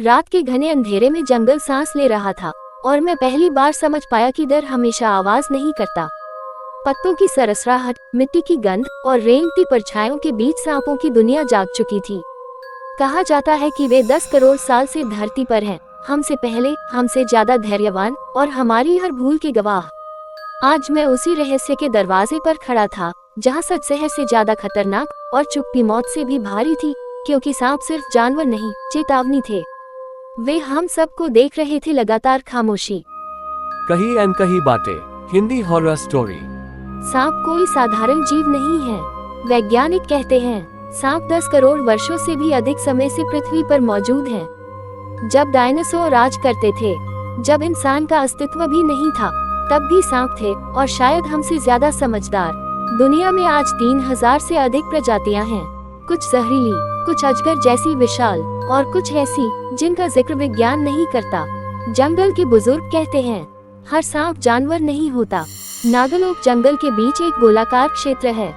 रात के घने अंधेरे में जंगल सांस ले रहा था और मैं पहली बार समझ पाया कि डर हमेशा आवाज नहीं करता। पत्तों की सरसराहट, मिट्टी की गंध और रेंगती परछाइयों के बीच सांपों की दुनिया जाग चुकी थी। कहा जाता है कि वे 10 करोड़ साल से धरती पर हैं, हमसे पहले, हमसे ज्यादा धैर्यवान और हमारी हर भूल के गवाह। आज मैं उसी रहस्य के दरवाजे पर खड़ा था, जहाँ सच शहर से ज्यादा खतरनाक और चुप्पी मौत से भी भारी थी, क्योंकि सांप सिर्फ जानवर नहीं, चेतावनी थे। वे हम सबको देख रहे थे, लगातार खामोशी। कही अनकही बातें, हिंदी हॉरर स्टोरी। सांप कोई साधारण जीव नहीं है। वैज्ञानिक कहते हैं सांप 10 करोड़ वर्षों से भी अधिक समय से पृथ्वी पर मौजूद हैं। जब डायनासोर राज करते थे, जब इंसान का अस्तित्व भी नहीं था, तब भी सांप थे, और शायद हमसे ज्यादा समझदार। दुनिया में आज 3000 से अधिक प्रजातियां हैं, कुछ जहरीली, कुछ अजगर जैसी विशाल, और कुछ ऐसी जिनका जिक्र विज्ञान नहीं करता। जंगल के बुजुर्ग कहते हैं हर सांप जानवर नहीं होता। नागलोक जंगल के बीच एक गोलाकार क्षेत्र है।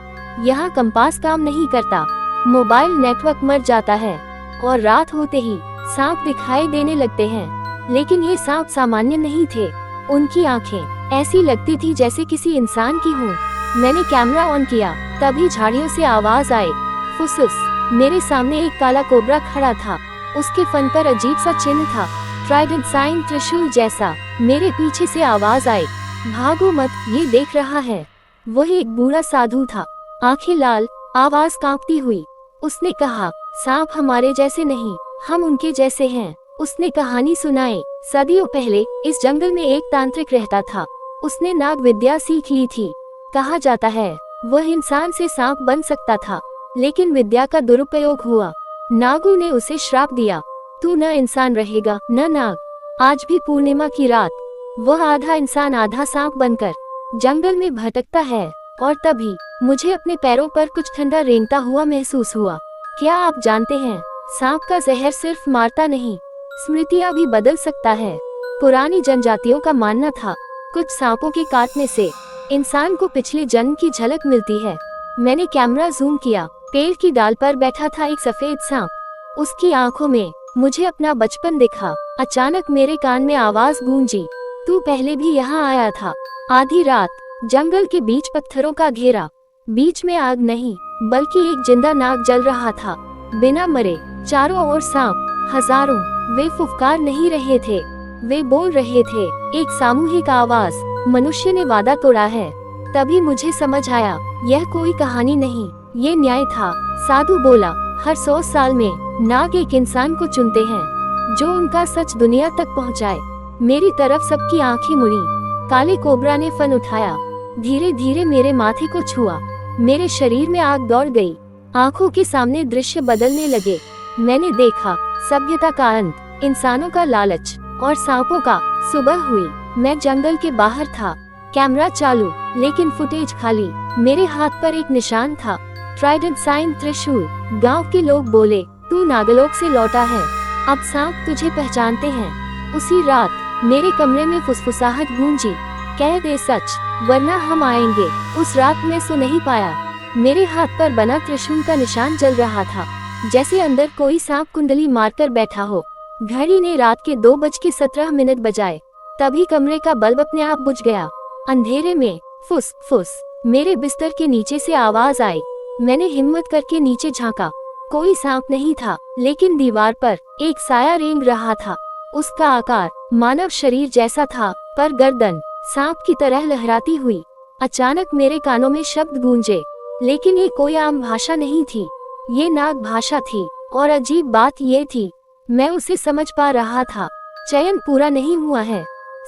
यहाँ कंपास काम नहीं करता, मोबाइल नेटवर्क मर जाता है, और रात होते ही सांप दिखाई देने लगते हैं। लेकिन ये सांप सामान्य नहीं थे। उनकी आंखें ऐसी लगती थी जैसे किसी इंसान की हों। मैंने कैमरा ऑन किया, तभी झाड़ियों से आवाज आई, फुसफुस। मेरे सामने एक काला कोबरा खड़ा था। उसके फन पर अजीब सा चिन्ह था, ट्राइडेंट साइन, त्रिशूल जैसा। मेरे पीछे से आवाज आई, भागो मत, ये देख रहा है। वही एक बूढ़ा साधु था, आंखें लाल, आवाज कांपती हुई। उसने कहा, सांप हमारे जैसे नहीं, हम उनके जैसे हैं। उसने कहानी सुनाई। सदियों पहले इस जंगल में एक तांत्रिक रहता था। उसने नाग विद्या सीख ली थी। कहा जाता है वह इंसान से सांप बन सकता था, लेकिन विद्या का दुरुपयोग हुआ। नागों ने उसे श्राप दिया, तू न इंसान रहेगा न नाग। आज भी पूर्णिमा की रात वह आधा इंसान आधा सांप बनकर जंगल में भटकता है। और तभी मुझे अपने पैरों पर कुछ ठंडा रेंगता हुआ महसूस हुआ। क्या आप जानते हैं, सांप का जहर सिर्फ मारता नहीं, स्मृतियां भी बदल सकता है। पुरानी जनजातियों का मानना था कुछ सांपों के काटने से इंसान को पिछले जन्म की झलक मिलती है। मैंने कैमरा जूम किया। पेड़ की डाल पर बैठा था एक सफेद सांप। उसकी आंखों में मुझे अपना बचपन दिखा। अचानक मेरे कान में आवाज गूंजी, तू पहले भी यहाँ आया था। आधी रात, जंगल के बीच पत्थरों का घेरा, बीच में आग नहीं बल्कि एक जिंदा नाग जल रहा था, बिना मरे। चारों ओर सांप, हजारों। वे फुफकार नहीं रहे थे, वे बोल रहे थे, एक सामूहिक आवाज, मनुष्य ने वादा तोड़ा है। तभी मुझे समझ आया, यह कोई कहानी नहीं, ये न्याय था। साधु बोला, हर 100 साल में नाग एक इंसान को चुनते हैं जो उनका सच दुनिया तक पहुंचाए। मेरी तरफ सबकी आंखें मुड़ी। काले कोबरा ने फन उठाया, धीरे धीरे मेरे माथे को छुआ। मेरे शरीर में आग दौड़ गई, आंखों के सामने दृश्य बदलने लगे। मैंने देखा सभ्यता का अंत, इंसानों का लालच और सांपों का। सुबह हुई, मैं जंगल के बाहर था, कैमरा चालू, लेकिन फुटेज खाली। मेरे हाथ पर एक निशान था, ट्राइडेंट साइन, त्रिशूल। गांव के लोग बोले, तू नागलोक से लौटा है, अब सांप तुझे पहचानते हैं। उसी रात मेरे कमरे में फुसफुसाहट गूंजी, कह दे सच वरना हम आएंगे। उस रात मैं सो नहीं पाया। मेरे हाथ पर बना त्रिशूल का निशान जल रहा था, जैसे अंदर कोई सांप कुंडली मारकर बैठा हो। घड़ी ने रात के 2:17 बजाए। तभी कमरे का बल्ब अपने आप बुझ गया। अंधेरे में फुस फुस मेरे बिस्तर के नीचे से आवाज आई। मैंने हिम्मत करके नीचे झांका। कोई सांप नहीं था, लेकिन दीवार पर एक साया रेंग रहा था। उसका आकार मानव शरीर जैसा था, पर गर्दन सांप की तरह लहराती हुई। अचानक मेरे कानों में शब्द गूंजे, लेकिन ये कोई आम भाषा नहीं थी, ये नाग भाषा थी। और अजीब बात ये थी, मैं उसे समझ पा रहा था। चयन पूरा नहीं हुआ है,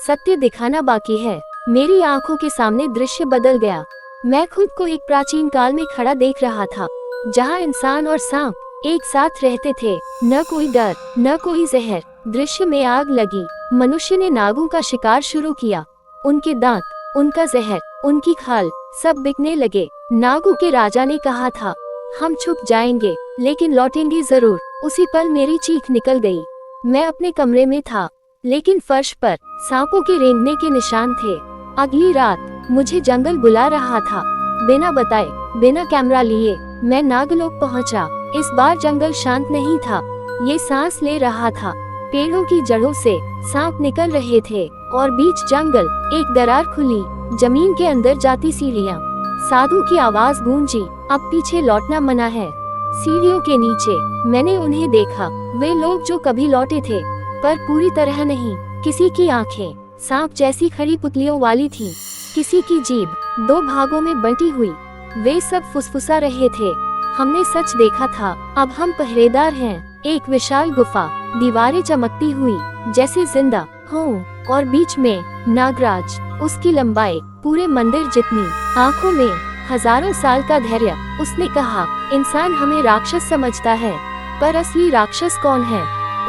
सत्य दिखाना बाकी है। मेरी आंखों के सामने दृश्य बदल गया। मैं खुद को एक प्राचीन काल में खड़ा देख रहा था, जहाँ इंसान और सांप एक साथ रहते थे, न कोई डर न कोई जहर। दृश्य में आग लगी। मनुष्य ने नागों का शिकार शुरू किया। उनके दांत, उनका जहर, उनकी खाल सब बिकने लगे। नागों के राजा ने कहा था, हम छुप जाएंगे लेकिन लौटेंगे जरूर। उसी पल मेरी चीख निकल गई। मैं अपने कमरे में था, लेकिन फर्श पर सांपों के रेंगने के निशान थे। अगली रात मुझे जंगल बुला रहा था। बिना बताए, बिना कैमरा लिए मैं नागलोक पहुंचा। इस बार जंगल शांत नहीं था, ये सांस ले रहा था। पेड़ों की जड़ों से सांप निकल रहे थे और बीच जंगल एक दरार खुली, जमीन के अंदर जाती सीढ़ियाँ। साधु की आवाज गूंजी, अब पीछे लौटना मना है। सीढ़ियों के नीचे मैंने उन्हें देखा, वे लोग जो कभी लौटे थे, पर पूरी तरह नहीं। किसी की आंखें सांप जैसी खड़ी पुतलियों वाली थीं, किसी की जीभ 2 भागों में बंटी हुई। वे सब फुसफुसा रहे थे, हमने सच देखा था, अब हम पहरेदार हैं। एक विशाल गुफा, दीवारें चमकती हुई जैसे जिंदा हों, और बीच में नागराज, उसकी लंबाई पूरे मंदिर जितनी, आंखों में हजारों साल का धैर्य। उसने कहा, इंसान हमें राक्षस समझता है, पर असली राक्षस कौन है?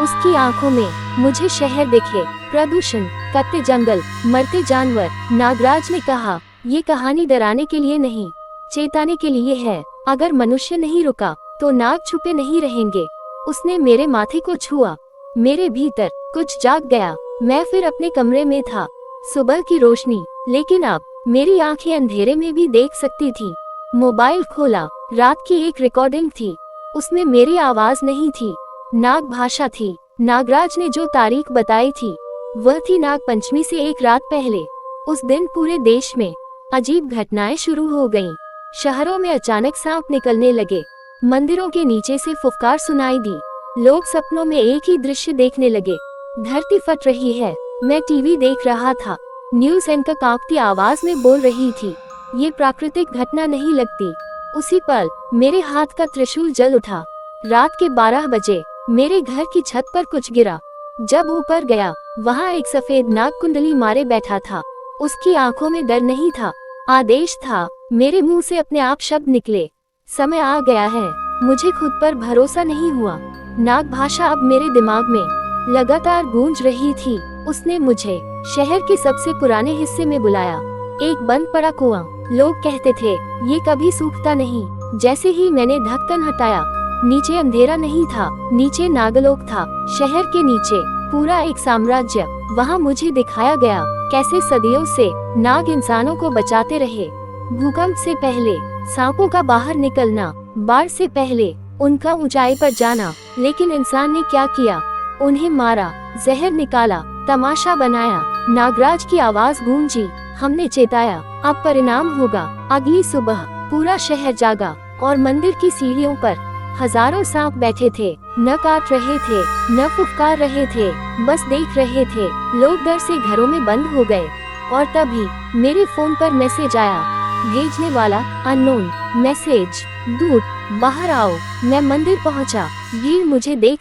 उसकी आंखों में मुझे शहर दिखे, प्रदूषण, कच्चे जंगल, मरते जानवर। नागराज ने कहा, ये कहानी डराने के लिए नहीं, चेताने के लिए है। अगर मनुष्य नहीं रुका तो नाग छुपे नहीं रहेंगे। उसने मेरे माथे को छुआ, मेरे भीतर कुछ जाग गया। मैं फिर अपने कमरे में था, सुबह की रोशनी, लेकिन अब मेरी आंखें अंधेरे में भी देख सकती थी। मोबाइल खोला, रात की एक रिकॉर्डिंग थी, उसमें मेरी आवाज नहीं थी, नाग भाषा थी। नागराज ने जो तारीख बताई थी वह थी नाग पंचमी से एक रात पहले। उस दिन पूरे देश में अजीब घटनाएं शुरू हो गईं। शहरों में अचानक सांप निकलने लगे, मंदिरों के नीचे से फुफकार सुनाई दी, लोग सपनों में एक ही दृश्य देखने लगे, धरती फट रही है। मैं टीवी देख रहा था, न्यूज़ एंकर कांपती आवाज में बोल रही थी, ये प्राकृतिक घटना नहीं लगती। उसी पल मेरे हाथ का त्रिशूल जल उठा। रात के 12 बजे मेरे घर की छत पर कुछ गिरा। जब ऊपर गया, वहाँ एक सफेद नाग कुंडली मारे बैठा था। उसकी आंखों में डर नहीं था, आदेश था। मेरे मुंह से अपने आप शब्द निकले, समय आ गया है। मुझे खुद पर भरोसा नहीं हुआ। नाग भाषा अब मेरे दिमाग में लगातार गूंज रही थी। उसने मुझे शहर के सबसे पुराने हिस्से में बुलाया, एक बंद पड़ा कुआं। लोग कहते थे ये कभी सूखता नहीं। जैसे ही मैंने ढक्कन हटाया, नीचे अंधेरा नहीं था, नीचे नागलोक था। शहर के नीचे पूरा एक साम्राज्य। वहाँ मुझे दिखाया गया कैसे सदियों से नाग इंसानों को बचाते रहे। भूकंप से पहले सांपों का बाहर निकलना, बाढ़ से पहले उनका ऊंचाई पर जाना। लेकिन इंसान ने क्या किया? उन्हें मारा, जहर निकाला, तमाशा बनाया। नागराज की आवाज गूंजी, हमने चेताया, अब परिणाम होगा। अगली सुबह पूरा शहर जागा और मंदिर की सीढ़ियों पर हजारों सांप बैठे थे, न काट रहे थे, न फुफकार रहे थे, बस देख रहे थे। लोग डर से घरों में बंद हो गए। और तभी मेरे फोन पर मैसेज आया, भेजने वाला अननोन, मैसेज, दूत बाहर आओ। मैं मंदिर पहुंचा, भीड़ मुझे देख